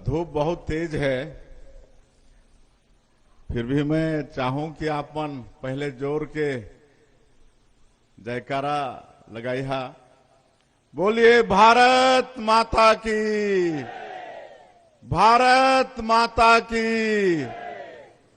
धूप बहुत तेज है, फिर भी मैं चाहूं कि आपन पहले जोर के जयकारा लगाई हा। बोलिए भारत माता की, भारत माता की,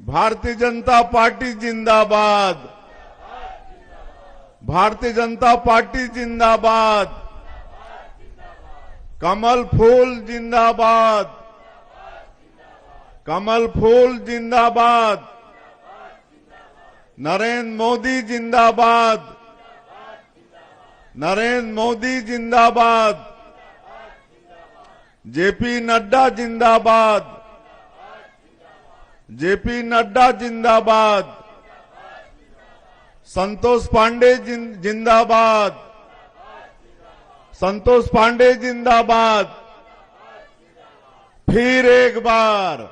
भारतीय जनता पार्टी जिंदाबाद, भारतीय जनता पार्टी जिंदाबाद, कमल फूल जिंदाबाद, कमल फूल जिंदाबाद, नरेंद्र मोदी जिंदाबाद, नरेंद्र मोदी जिंदाबाद, जेपी नड्डा जिंदाबाद, जेपी नड्डा जिंदाबाद, संतोष पांडे जिंदाबाद, संतोष पांडे जिंदाबाद, फिर एक बार,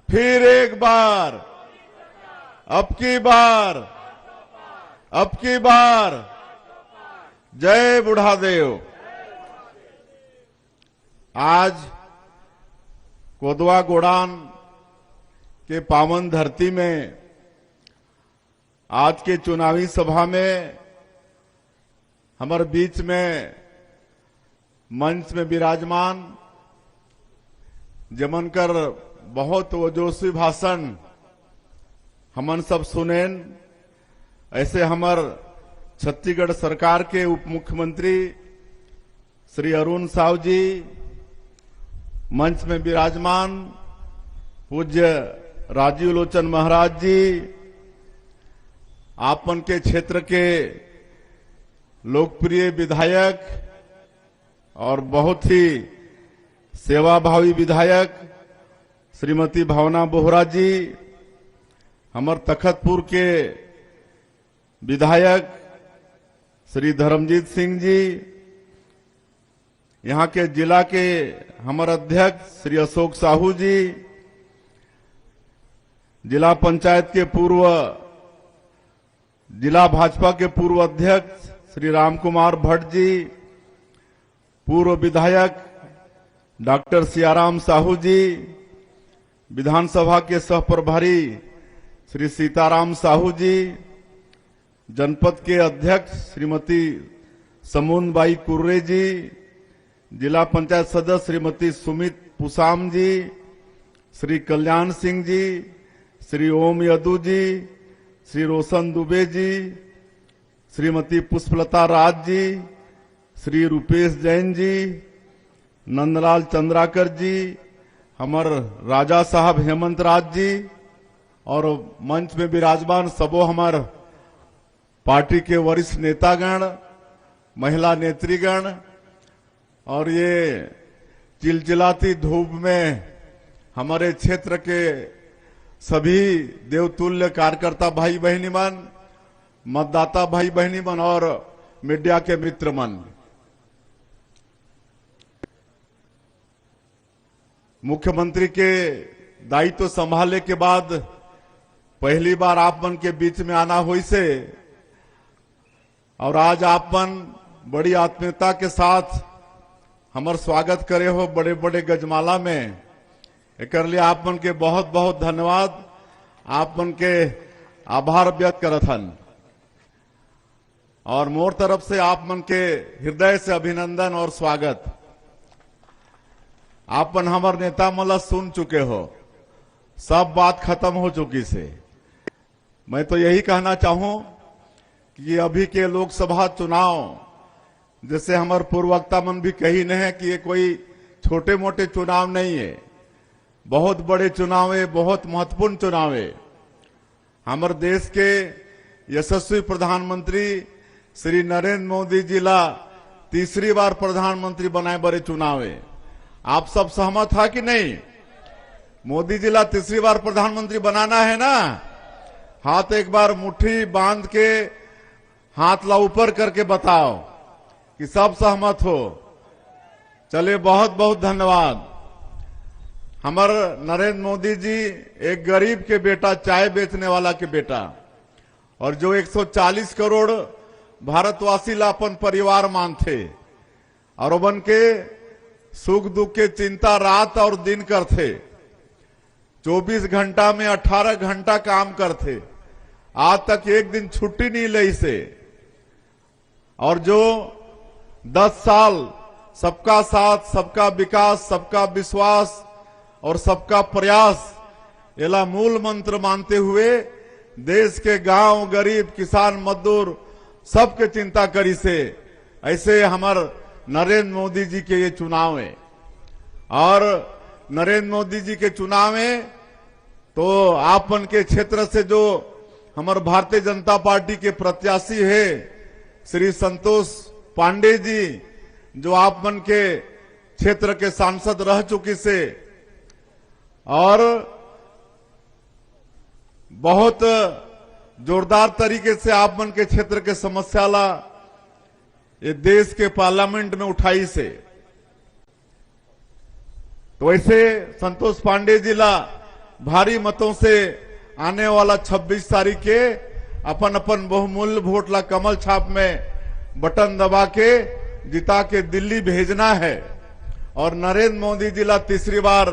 फिर एक बार, अब की बार, अब की बार, जय बुढ़ादेव। आज कोदवा गोडान के पावन धरती में आज के चुनावी सभा में हमारे बीच में मंच में विराजमान जमनकर बहुत वजोशी भाषण हमन सब सुनेन। ऐसे हमार छत्तीसगढ़ सरकार के उप मुख्यमंत्री श्री अरुण साहू जी मंच में विराजमान, पूज्य राजीव लोचन महाराज जी, आपन के क्षेत्र के लोकप्रिय विधायक और बहुत ही सेवाभावी विधायक श्रीमती भावना बोहरा जी, हमार तखतपुर के विधायक श्री धर्मजीत सिंह जी, यहाँ के जिला के हमारे अध्यक्ष श्री अशोक साहू जी, जिला पंचायत के पूर्व जिला भाजपा के पूर्व अध्यक्ष श्री राम कुमार भट्ट जी, पूर्व विधायक डॉक्टर सियाराम साहू जी, विधानसभा के सह प्रभारी श्री सीताराम साहू जी, जनपद के अध्यक्ष श्रीमती समूनबाई कुर्रे जी, जिला पंचायत सदस्य श्रीमती सुमित पुसाम जी, श्री कल्याण सिंह जी, श्री ओम यदु जी, श्री रोशन दुबे जी, श्रीमती पुष्पलता राज जी, श्री रूपेश जैन जी, नंदलाल चंद्राकर जी, हमार राजा साहब हेमंत राज जी, और मंच में विराजमान सबो हमार पार्टी के वरिष्ठ नेतागण, महिला नेत्रीगण, और ये चिलचिलाती धूप में हमारे क्षेत्र के सभी देवतुल्य कार्यकर्ता भाई बहनी मन, मतदाता भाई बहनी मन और मीडिया के मित्र मन, मुख्यमंत्री के दायित्व संभालने के बाद पहली बार आप मन के बीच में आना हुई से, और आज आप मन बड़ी आत्मीयता के साथ हमार स्वागत करे हो बड़े बड़े गजमाला में। एक लिए आप मन के बहुत बहुत धन्यवाद, आप मन के आभार व्यक्त करत हन, और मोर तरफ से आप मन के हृदय से अभिनंदन और स्वागत। आप मन हमार नेता मला सुन चुके हो, सब बात खत्म हो चुकी से। मैं तो यही कहना चाहूं कि अभी के लोकसभा चुनाव, जैसे हमारे पूर्ववक्ता मन भी कही नहीं है कि ये कोई छोटे मोटे चुनाव नहीं है, बहुत बड़े चुनाव है, बहुत महत्वपूर्ण चुनाव है। हमारे देश के यशस्वी प्रधानमंत्री श्री नरेंद्र मोदी जी ला तीसरी बार प्रधानमंत्री बनाए बड़े चुनाव है। आप सब सहमत है कि नहीं? मोदी जी ला तीसरी बार प्रधानमंत्री बनाना है ना? हाथ एक बार मुट्ठी बांध के हाथ ला ऊपर करके बताओ कि सब सहमत हो। चलिए, बहुत बहुत धन्यवाद। हमारे नरेंद्र मोदी जी एक गरीब के बेटा, चाय बेचने वाला के बेटा, और जो 140 करोड़ भारतवासी ला अपन परिवार मानते, और उनके सुख दुख के चिंता रात और दिन करते, 24 घंटा में 18 घंटा काम करते, आज तक एक दिन छुट्टी नहीं ली से। और जो 10 साल सबका साथ, सबका विकास, सबका विश्वास और सबका प्रयास एला मूल मंत्र मानते हुए देश के गांव, गरीब, किसान, मजदूर सबके चिंता करी से। ऐसे हमार नरेंद्र मोदी जी के ये चुनाव है, और नरेंद्र मोदी जी के चुनाव है तो आपन के क्षेत्र से जो हमारे भारतीय जनता पार्टी के प्रत्याशी है श्री संतोष पांडे जी, जो आपन के क्षेत्र के सांसद रह चुकी से और बहुत जोरदार तरीके से आपन के क्षेत्र के समस्या ला ये देश के पार्लियामेंट में उठाई से। तो ऐसे संतोष पांडे जी ला भारी मतों से आने वाला 26 तारीख के अपन अपन बहुमूल्य वोट ला कमल छाप में बटन दबा के जिता के दिल्ली भेजना है और नरेंद्र मोदी जी ला तीसरी बार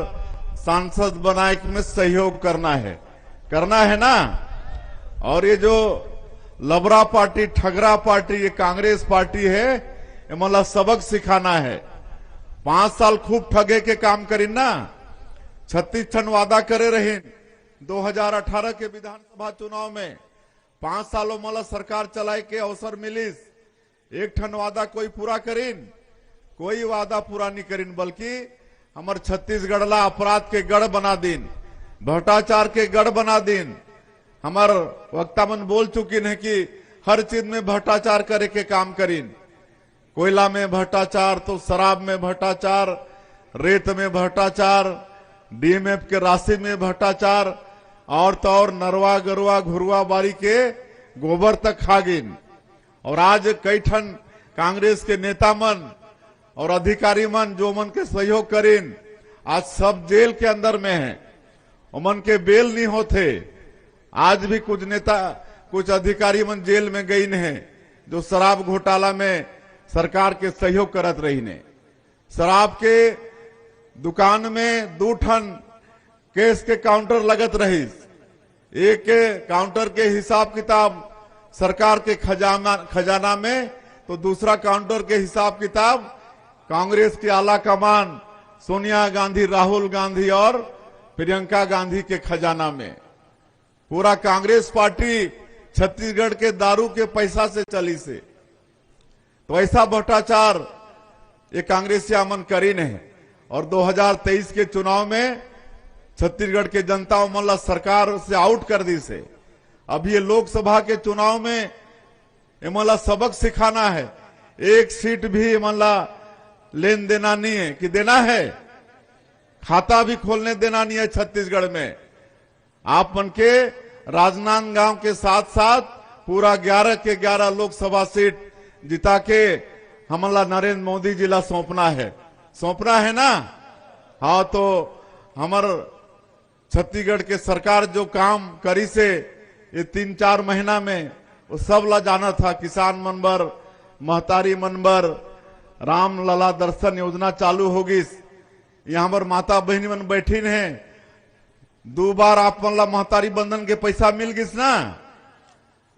सांसद बनाए में सहयोग करना है ना। और ये जो लबरा पार्टी, ठगरा पार्टी, ये कांग्रेस पार्टी है, ये मतलब सबक सिखाना है। 5 साल खूब ठगे के काम करी ना, 36 ठन वादा करे रहे 2018 के विधानसभा चुनाव में। 5 सालों मतलब सरकार चलाए के अवसर मिलिस, एक ठन वादा कोई पूरा करीन, कोई वादा पूरा नहीं करीन, बल्कि हमार छत्तीसगढ़ ला अपराध के गढ़ बना दिन, भ्रष्टाचार के गढ़ बना दिन। हमार वक्ता मन बोल चुकी है कि हर चीज में भ्रष्टाचार करे के काम करीन, कोयला में भ्रष्टाचार तो शराब में भ्रष्टाचार, रेत में भ्रष्टाचार, डीएमएफ के राशि में भ्रष्टाचार, और तो और नरवा गरुआ घुरुआ बारी के गोबर तक खा गिन। और आज कई ठन कांग्रेस के नेता मन और अधिकारी मन जो मन के सहयोग करीन, आज सब जेल के अंदर में है, उमन के बेल नहीं होते। आज भी कुछ नेता, कुछ अधिकारी मन जेल में गई हैं जो शराब घोटाला में सरकार के सहयोग करत रही ने। शराब के दुकान में 2 ठन केस के काउंटर लगत रही, एक के काउंटर के हिसाब किताब सरकार के खजाना में, तो दूसरा काउंटर के हिसाब किताब कांग्रेस की आला कमान सोनिया गांधी, राहुल गांधी और प्रियंका गांधी के खजाना में। पूरा कांग्रेस पार्टी छत्तीसगढ़ के दारू के पैसा से चली से। तो ऐसा भ्रष्टाचार ये कांग्रेसिया मन करी नहीं। और 2023 के चुनाव में छत्तीसगढ़ के जनता मतलब सरकार से आउट कर दी से। अब ये लोकसभा के चुनाव में मतलब सबक सिखाना है, एक सीट भी मतलब लेन देना नहीं है कि देना है, खाता भी खोलने देना नहीं है छत्तीसगढ़ में। आप मन के राजनांदगांव के साथ साथ पूरा 11 के 11 लोकसभा सीट जिता के हमला नरेंद्र मोदी जी ला सौंपना है ना। हाँ, तो हमार छत्तीसगढ़ के सरकार जो काम करी से ये 3-4 महीना में वो सब ला जाना था। किसान मनबर, महतारी मनबर, राम लला दर्शन योजना चालू होगी। यहाँ पर माता बहनी मन बैठी हैं, 2 बार आप मन ला महतारी बंधन के पैसा मिल गिस ना।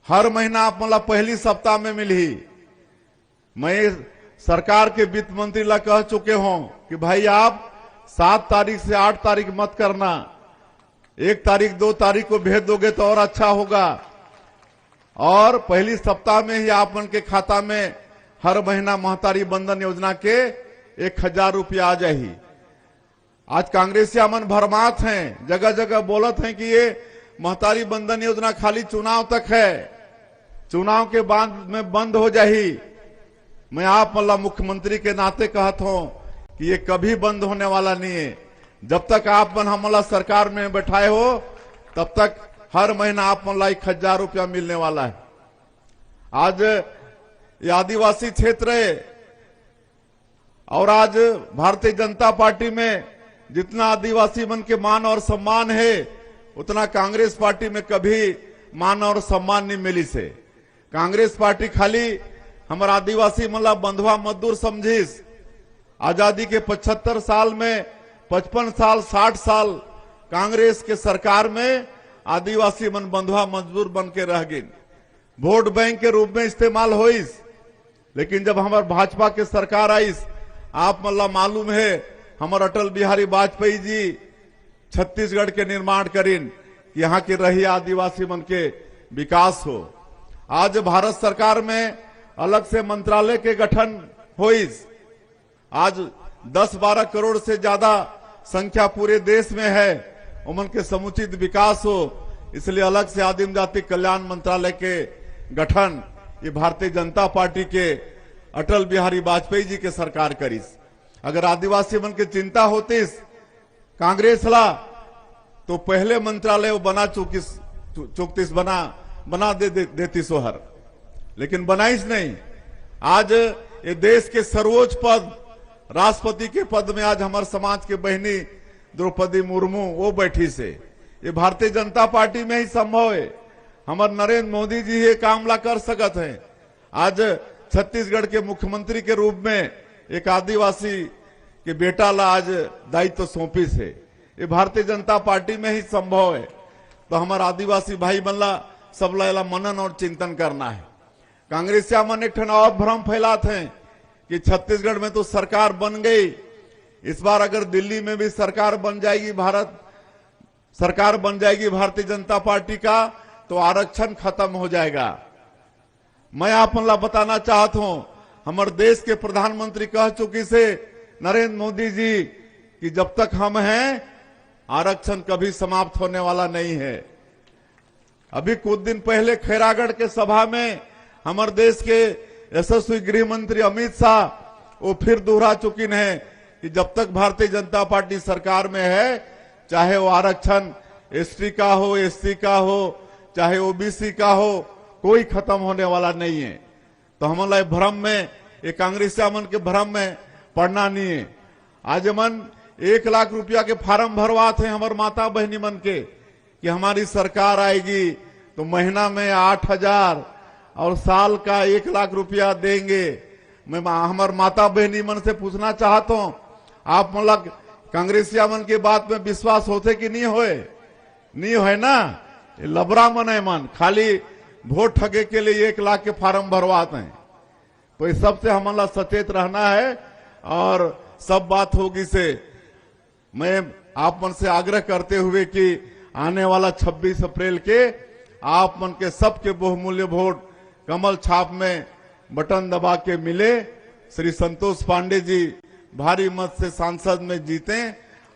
हर महीना आप मन ला पहली सप्ताह में मिली। मैं सरकार के वित्त मंत्री ला कह चुके हूं कि भाई आप 7 तारीख से 8 तारीख मत करना, 1 तारीख 2 तारीख को भेज दोगे तो और अच्छा होगा। और पहली सप्ताह में ही आप मन के खाता में हर महीना महतारी बंधन योजना के 1000 रुपया आ जाही। आज कांग्रेसिया मन भरमात हैं, जगह जगह बोलत हैं कि ये महतारी बंधन योजना खाली चुनाव तक है, चुनाव के बाद में बंद हो जाही। मैं आप मतलब मुख्यमंत्री के नाते कहता हूं कि ये कभी बंद होने वाला नहीं है। जब तक आप मन हमला सरकार में बैठाए हो तब तक हर महीना आप मन ला 1000 रुपया मिलने वाला है। आज ये आदिवासी क्षेत्र है और आज भारतीय जनता पार्टी में जितना आदिवासी मन के मान और सम्मान है उतना कांग्रेस पार्टी में कभी मान और सम्मान नहीं मिली से। कांग्रेस पार्टी खाली हमारा आदिवासी मतलब बंधुआ मजदूर समझिस आजादी के 75 साल में 55 साल 60 साल कांग्रेस के सरकार में आदिवासी मन बंधुआ मजदूर बन के रह गई, वोट बैंक के रूप में इस्तेमाल होइस। लेकिन जब हमार भाजपा के सरकार आईस, आप मल्ला मालूम है हमार अटल बिहारी वाजपेयी जी छत्तीसगढ़ के निर्माण करीन, यहाँ के रही आदिवासी मन के विकास हो। आज भारत सरकार में अलग से मंत्रालय के गठन होइस। आज 10-12 करोड़ से ज्यादा संख्या पूरे देश में है, उमन के समुचित विकास हो, इसलिए अलग से आदिम जाति कल्याण मंत्रालय के गठन ये भारतीय जनता पार्टी के अटल बिहारी वाजपेयी जी के सरकार करीस। अगर आदिवासी मन के चिंता होतीस कांग्रेस ला तो पहले मंत्रालय वो बना चुकतीस बना देती सोहर, लेकिन बनाईस नहीं। आज ये देश के सर्वोच्च पद राष्ट्रपति के पद में आज हमारे समाज के बहनी द्रौपदी मुर्मू वो बैठी से, ये भारतीय जनता पार्टी में ही संभव है। हमारे नरेंद्र मोदी जी ये काम ला कर सकत हैं। आज छत्तीसगढ़ के मुख्यमंत्री के रूप में एक आदिवासी के बेटा ला आज दायित्व सौंपी से, ये भारतीय जनता पार्टी में ही संभव है। तो हमारा आदिवासी भाई बल्ला सब ला मनन और चिंतन करना है। कांग्रेसिया मन एक और भ्रम फैलाते हैं कि छत्तीसगढ़ में तो सरकार बन गई, इस बार अगर दिल्ली में भी सरकार बन जाएगी भारतीय जनता पार्टी का, तो आरक्षण खत्म हो जाएगा। मैं आप ला बताना चाहता हूं, हमारे देश के प्रधानमंत्री कह चुकी से नरेंद्र मोदी जी कि जब तक हम हैं आरक्षण कभी समाप्त होने वाला नहीं है। अभी कुछ दिन पहले खैरागढ़ के सभा में हमारे देश के यशस्वी गृह मंत्री अमित शाह वो फिर दोहरा चुकी है कि जब तक भारतीय जनता पार्टी सरकार में है, चाहे वो आरक्षण एसटी का हो, एससी का हो, चाहे ओबीसी का हो, कोई खत्म होने वाला नहीं है। तो हमारा भ्रम में, ये कांग्रेसिया मन के भ्रम में पड़ना नहीं है। आज मन 1 लाख रुपया के फार्म भरवाते हैं हमारे माता बहनी मन के कि हमारी सरकार आएगी तो महीना में 8,000 और साल का 1 लाख रुपया देंगे। मैं हमारे माता बहनी मन से पूछना चाहता हूं, आप मतलब कांग्रेसिया मन की बात में विश्वास होते कि नहीं होए ना? ये लबरा मन है मन, खाली वोट ठगे के लिए 1 लाख के फार्म भरवाते हैं। तो इस सबसे हमारा सचेत रहना है और सब बात होगी से मैं आप मन से आग्रह करते हुए कि आने वाला 26 अप्रैल के आप मन के सबके बहुमूल्य वोट कमल छाप में बटन दबा के मिले। श्री संतोष पांडे जी भारी मत से सांसद में जीते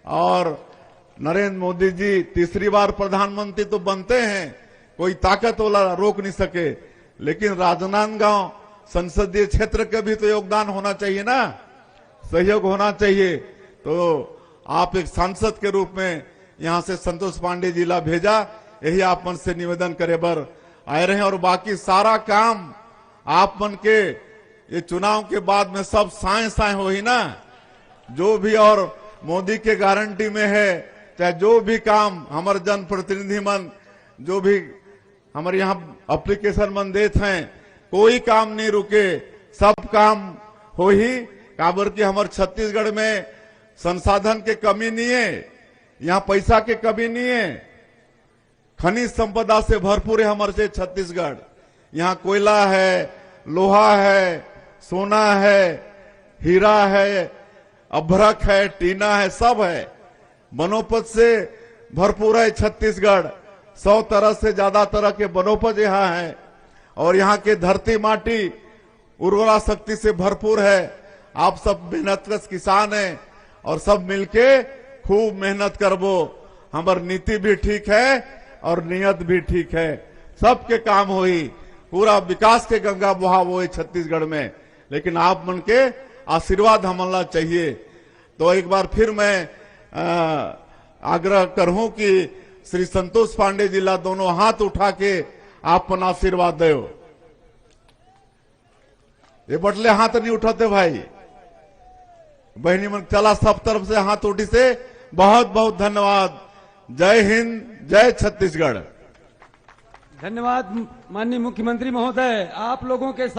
और नरेंद्र मोदी जी तीसरी बार प्रधानमंत्री तो बनते हैं, कोई ताकत वाला रोक नहीं सके, लेकिन राजनांदगांव संसदीय क्षेत्र का भी तो योगदान होना चाहिए ना, सहयोग होना चाहिए। तो आप एक सांसद के रूप में यहां से संतोष पांडे जी ला भेजा, यही आप मन से निवेदन करे बर आए रहे। और बाकी सारा काम आप मन के ये चुनाव के बाद में सब साए हो ही ना, जो भी और मोदी के गारंटी में है, चाहे जो भी काम हमारे जनप्रतिनिधि मन जो भी हमारे यहाँ एप्लीकेशन मन देते हैं, कोई काम नहीं रुके, सब काम हो ही। काबर की हमारे छत्तीसगढ़ में संसाधन के कमी नहीं है, यहाँ पैसा के कमी नहीं है, खनिज संपदा से भरपूर है हमारे से छत्तीसगढ़। यहाँ कोयला है, लोहा है, सोना है, हीरा है, अभ्रक है, टीना है, सब है। वनोपज से भरपूर है छत्तीसगढ़, 100 तरह से ज्यादा तरह के वनोपज यहाँ है। और यहाँ के धरती माटी उर्वरा शक्ति से भरपूर है। आप सब मेहनतकश किसान हैं और सब मिलके खूब मेहनत करबो। हमार नीति भी ठीक है और नियत भी ठीक है, सबके काम होई, पूरा विकास के गंगा बहाव हो छत्तीसगढ़ में। लेकिन आप मन के आशीर्वाद हमला चाहिए। तो एक बार फिर मैं आग्रह करूं कि श्री संतोष पांडे जी ला दोनों हाथ उठा के आप मन आशीर्वाद दो। ये बटले हाथ नहीं उठाते भाई बहनी मन, चला सब तरफ से हाथ उठी से बहुत बहुत धन्यवाद। जय हिंद, जय छत्तीसगढ़। धन्यवाद माननीय मुख्यमंत्री महोदय, आप लोगों के